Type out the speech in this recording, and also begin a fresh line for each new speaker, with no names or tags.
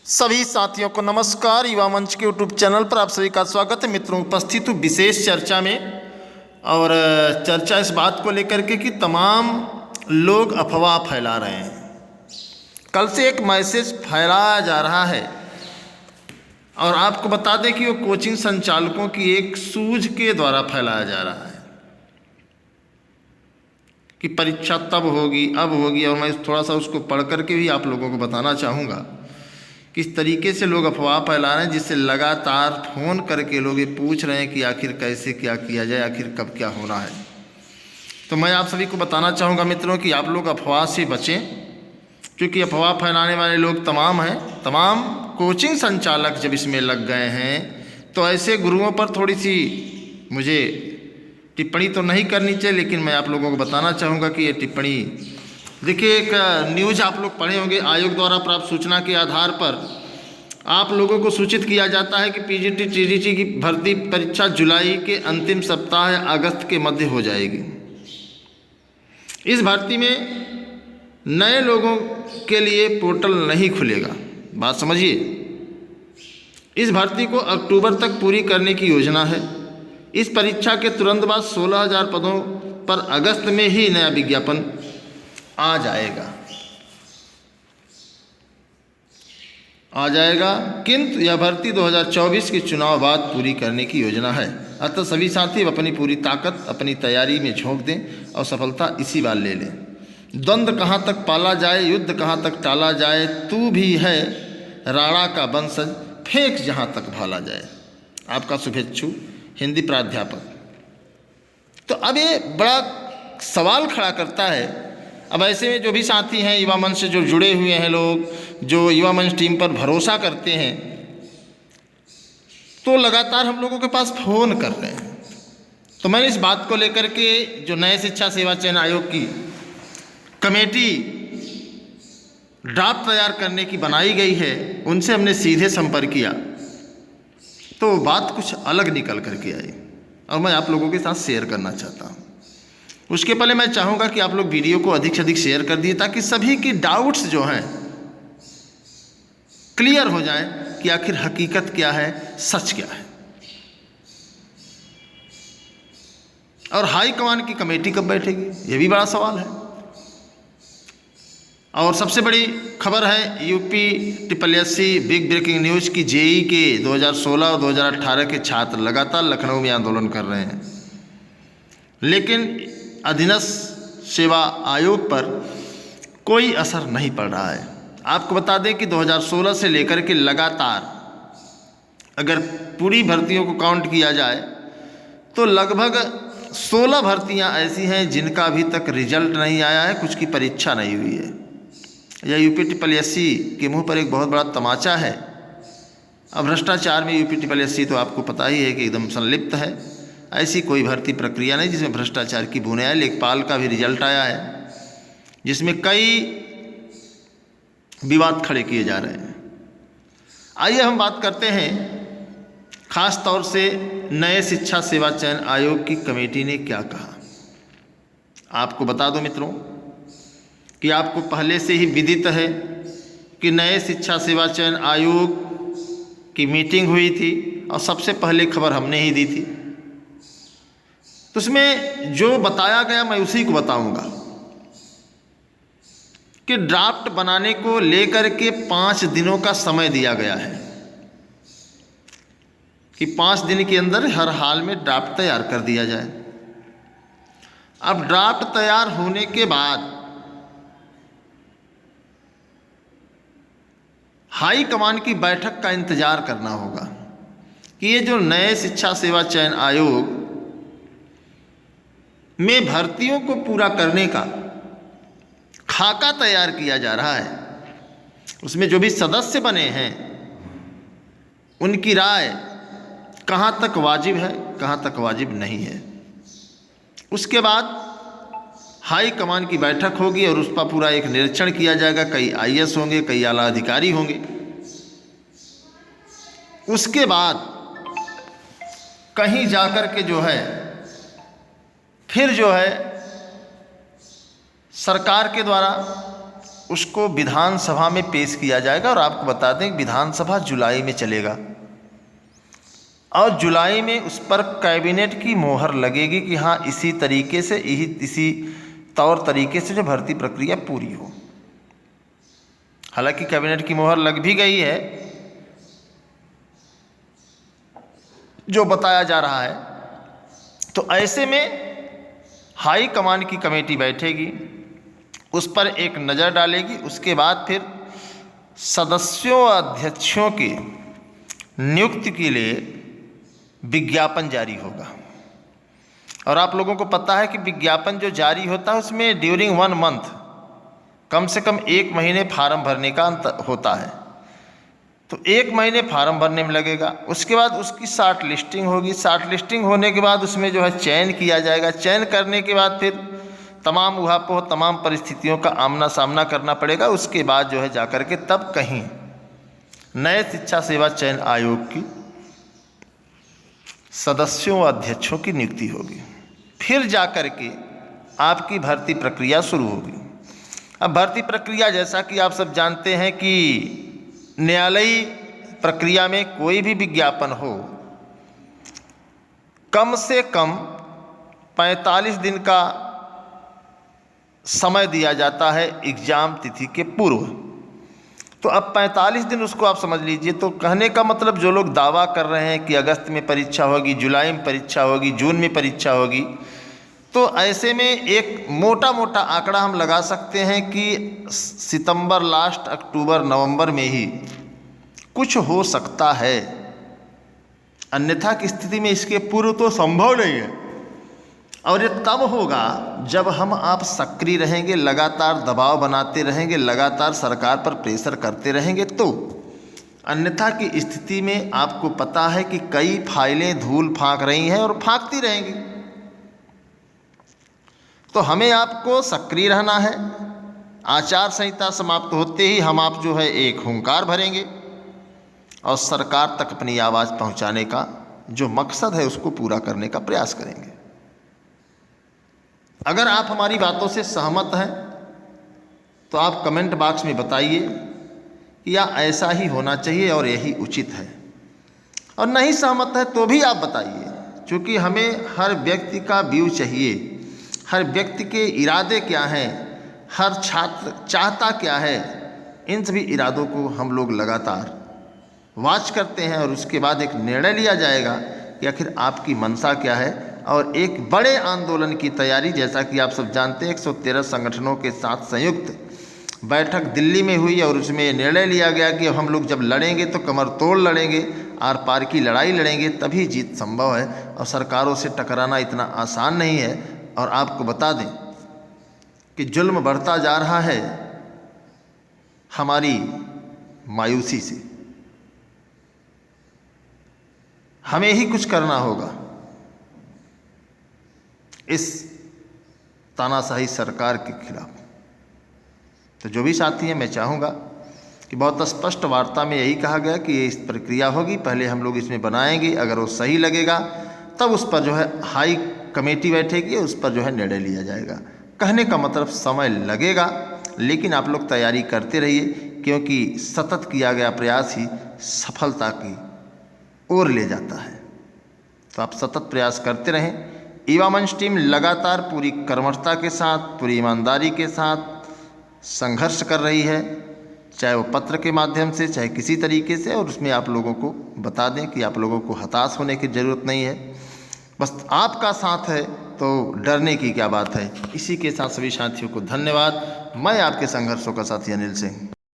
सभी साथियों को नमस्कार। युवा मंच के यूट्यूब चैनल पर आप सभी का स्वागत है। मित्रों, उपस्थित हूँ विशेष चर्चा में, और चर्चा इस बात को लेकर के कि तमाम लोग अफवाह फैला रहे हैं। कल से एक मैसेज फैलाया जा रहा है और आपको बता दें कि वो कोचिंग संचालकों की एक सूझ के द्वारा फैलाया जा रहा है कि परीक्षा तब होगी, अब होगी। और मैं थोड़ा सा उसको पढ़ करके भी आप लोगों को बताना चाहूँगा किस तरीके से लोग अफवाह फैला रहे हैं, जिससे लगातार फ़ोन करके लोग ये पूछ रहे हैं कि आखिर कैसे क्या किया जाए, आखिर कब क्या होना है। तो मैं आप सभी को बताना चाहूँगा मित्रों कि आप लोग अफवाह से बचें, क्योंकि अफवाह फैलाने वाले लोग तमाम हैं। तमाम कोचिंग संचालक जब इसमें लग गए हैं तो ऐसे गुरुओं पर थोड़ी सी मुझे टिप्पणी तो नहीं करनी चाहिए, लेकिन मैं आप लोगों को बताना चाहूँगा कि ये टिप्पणी, देखिए, एक न्यूज़ आप लोग पढ़े होंगे। आयोग द्वारा प्राप्त सूचना के आधार पर आप लोगों को सूचित किया जाता है कि पीजीटी टीजीटी की भर्ती परीक्षा जुलाई के अंतिम सप्ताह या अगस्त के मध्य हो जाएगी। इस भर्ती में नए लोगों के लिए पोर्टल नहीं खुलेगा। बात समझिए, इस भर्ती को अक्टूबर तक पूरी करने की योजना है। इस परीक्षा के तुरंत बाद 16,000 पदों पर अगस्त में ही नया विज्ञापन आ जाएगा, किंतु यह भर्ती 2024 के चुनाव बाद पूरी करने की योजना है। अतः सभी साथी अपनी पूरी ताकत अपनी तैयारी में झोंक दें और सफलता इसी बार ले लें। द्वंद्व कहाँ तक पाला जाए, युद्ध कहाँ तक टाला जाए, तू भी है राणा का वंशज, फेंक जहाँ तक भाला जाए। आपका शुभेच्छु हिंदी प्राध्यापक। तो अब ये बड़ा सवाल खड़ा करता है। अब ऐसे में जो भी साथी हैं युवा मंच से जो जुड़े हुए हैं लोग, जो युवा मंच टीम पर भरोसा करते हैं, तो लगातार हम लोगों के पास फ़ोन कर रहे हैं। तो मैंने इस बात को लेकर के जो नए शिक्षा सेवा चयन आयोग की कमेटी ड्राफ्ट तैयार करने की बनाई गई है, उनसे हमने सीधे संपर्क किया तो बात कुछ अलग निकल करके आई और मैं आप लोगों के साथ शेयर करना चाहता हूँ। उसके पहले मैं चाहूँगा कि आप लोग वीडियो को अधिक से अधिक शेयर कर दिए, ताकि सभी की डाउट्स जो हैं क्लियर हो जाएं कि आखिर हकीकत क्या है, सच क्या है। और हाई कमान की कमेटी कब बैठेगी, ये भी बड़ा सवाल है। और सबसे बड़ी खबर है UP SSSC big breaking news की जेई के 2016 और 2018 के छात्र लगातार लखनऊ में आंदोलन कर रहे हैं, लेकिन अधीनस्थ सेवा आयोग पर कोई असर नहीं पड़ रहा है। आपको बता दें कि 2016 से लेकर के लगातार अगर पूरी भर्तियों को काउंट किया जाए तो लगभग 16 भर्तियां ऐसी हैं जिनका अभी तक रिजल्ट नहीं आया है, कुछ की परीक्षा नहीं हुई है। यह यूपी SSSC के मुंह पर एक बहुत बड़ा तमाचा है। अब भ्रष्टाचार में यूपी SSSC तो आपको पता ही है कि एकदम संलिप्त है। ऐसी कोई भर्ती प्रक्रिया नहीं जिसमें भ्रष्टाचार की बूंदें आए। लेखपाल का भी रिजल्ट आया है जिसमें कई विवाद खड़े किए जा रहे हैं। आइए हम बात करते हैं खास तौर से नए शिक्षा सेवा चयन आयोग की कमेटी ने क्या कहा। आपको बता दो मित्रों कि आपको पहले से ही विदित है कि नए शिक्षा सेवा चयन आयोग की मीटिंग हुई थी और सबसे पहले खबर हमने ही दी थी। तो उसमें जो बताया गया मैं उसी को बताऊंगा कि ड्राफ्ट बनाने को लेकर के 5 दिनों का समय दिया गया है कि 5 दिन के अंदर हर हाल में ड्राफ्ट तैयार कर दिया जाए। अब ड्राफ्ट तैयार होने के बाद हाई कमान की बैठक का इंतजार करना होगा कि ये जो नए शिक्षा सेवा चयन आयोग में भर्तियों को पूरा करने का खाका तैयार किया जा रहा है, उसमें जो भी सदस्य बने हैं उनकी राय कहाँ तक वाजिब है, कहाँ तक वाजिब नहीं है। उसके बाद हाई कमान की बैठक होगी और उस पर पूरा एक निरीक्षण किया जाएगा। कई IAS होंगे, कई आला अधिकारी होंगे। उसके बाद कहीं जाकर के जो है फिर जो है सरकार के द्वारा उसको विधानसभा में पेश किया जाएगा। और आपको बता दें विधानसभा जुलाई में चलेगा और जुलाई में उस पर कैबिनेट की मोहर लगेगी कि हाँ इसी तरीके से इसी तौर तरीके से जो भर्ती प्रक्रिया पूरी हो। हालांकि कैबिनेट की मोहर लग भी गई है जो बताया जा रहा है। तो ऐसे में हाई कमान की कमेटी बैठेगी, उस पर एक नज़र डालेगी, उसके बाद फिर सदस्यों व अध्यक्षों की नियुक्ति के लिए विज्ञापन जारी होगा। और आप लोगों को पता है कि विज्ञापन जो जारी होता है उसमें ड्यूरिंग 1 मंथ कम से कम 1 महीने फार्म भरने का होता है। तो 1 महीने फार्म भरने में लगेगा, उसके बाद उसकी शार्ट लिस्टिंग होगी। शार्ट लिस्टिंग होने के बाद उसमें जो है चयन किया जाएगा। चयन करने के बाद फिर तमाम ऊहापोह तमाम परिस्थितियों का आमना सामना करना पड़ेगा। उसके बाद जो है जाकर के तब कहीं नए शिक्षा सेवा चयन आयोग की सदस्यों व अध्यक्षों की नियुक्ति होगी। फिर जाकर के आपकी भर्ती प्रक्रिया शुरू होगी। अब भर्ती प्रक्रिया जैसा कि आप सब जानते हैं कि न्यायालयी प्रक्रिया में कोई भी विज्ञापन हो कम से कम 45 दिन का समय दिया जाता है एग्ज़ाम तिथि के पूर्व। तो अब 45 दिन उसको आप समझ लीजिए। तो कहने का मतलब जो लोग दावा कर रहे हैं कि अगस्त में परीक्षा होगी, जुलाई में परीक्षा होगी, जून में परीक्षा होगी, तो ऐसे में एक मोटा मोटा आंकड़ा हम लगा सकते हैं कि सितंबर लास्ट, अक्टूबर नवंबर में ही कुछ हो सकता है। अन्यथा की स्थिति में इसके पूर्व तो संभव नहीं है। और ये तब होगा जब हम आप सक्रिय रहेंगे, लगातार दबाव बनाते रहेंगे, लगातार सरकार पर प्रेशर करते रहेंगे। तो अन्यथा की स्थिति में आपको पता है कि कई फाइलें धूल फांक रही हैं और फांकती रहेंगी। तो हमें आपको सक्रिय रहना है। आचार संहिता समाप्त होते ही हम आप जो है एक हुंकार भरेंगे और सरकार तक अपनी आवाज़ पहुंचाने का जो मकसद है उसको पूरा करने का प्रयास करेंगे। अगर आप हमारी बातों से सहमत हैं तो आप कमेंट बॉक्स में बताइए कि या ऐसा ही होना चाहिए और यही उचित है, और नहीं सहमत है तो भी आप बताइए, क्योंकि हमें हर व्यक्ति का व्यू चाहिए, हर व्यक्ति के इरादे क्या हैं, हर छात्र चाहता क्या है। इन सभी इरादों को हम लोग लगातार वॉच करते हैं और उसके बाद एक निर्णय लिया जाएगा कि आखिर आपकी मंशा क्या है। और एक बड़े आंदोलन की तैयारी, जैसा कि आप सब जानते हैं 113 संगठनों के साथ संयुक्त बैठक दिल्ली में हुई और उसमें निर्णय लिया गया कि हम लोग जब लड़ेंगे तो कमर तोड़ लड़ेंगे, आर पार की लड़ाई लड़ेंगे, तभी जीत संभव है। और सरकारों से टकराना इतना आसान नहीं है। और आपको बता दें कि जुल्म बढ़ता जा रहा है हमारी मायूसी से। हमें ही कुछ करना होगा इस तानाशाही सरकार के खिलाफ। तो जो भी साथी हैं, मैं चाहूँगा कि बहुत स्पष्ट वार्ता में यही कहा गया कि ये इस प्रक्रिया होगी, पहले हम लोग इसमें बनाएंगे, अगर वो सही लगेगा तब उस पर जो है हाई कमेटी बैठेगी, उस पर जो है निर्णय लिया जाएगा। कहने का मतलब समय लगेगा, लेकिन आप लोग तैयारी करते रहिए, क्योंकि सतत किया गया प्रयास ही सफलता की ओर ले जाता है। तो आप सतत प्रयास करते रहें। युवा मंच टीम लगातार पूरी कर्मठता के साथ, पूरी ईमानदारी के साथ संघर्ष कर रही है, चाहे वो पत्र के माध्यम से, चाहे किसी तरीके से। और उसमें आप लोगों को बता दें कि आप लोगों को हताश होने की ज़रूरत नहीं है, बस आपका साथ है तो डरने की क्या बात है। इसी के साथ सभी साथियों को धन्यवाद। मैं आपके संघर्षों का साथी अनिल सिंह।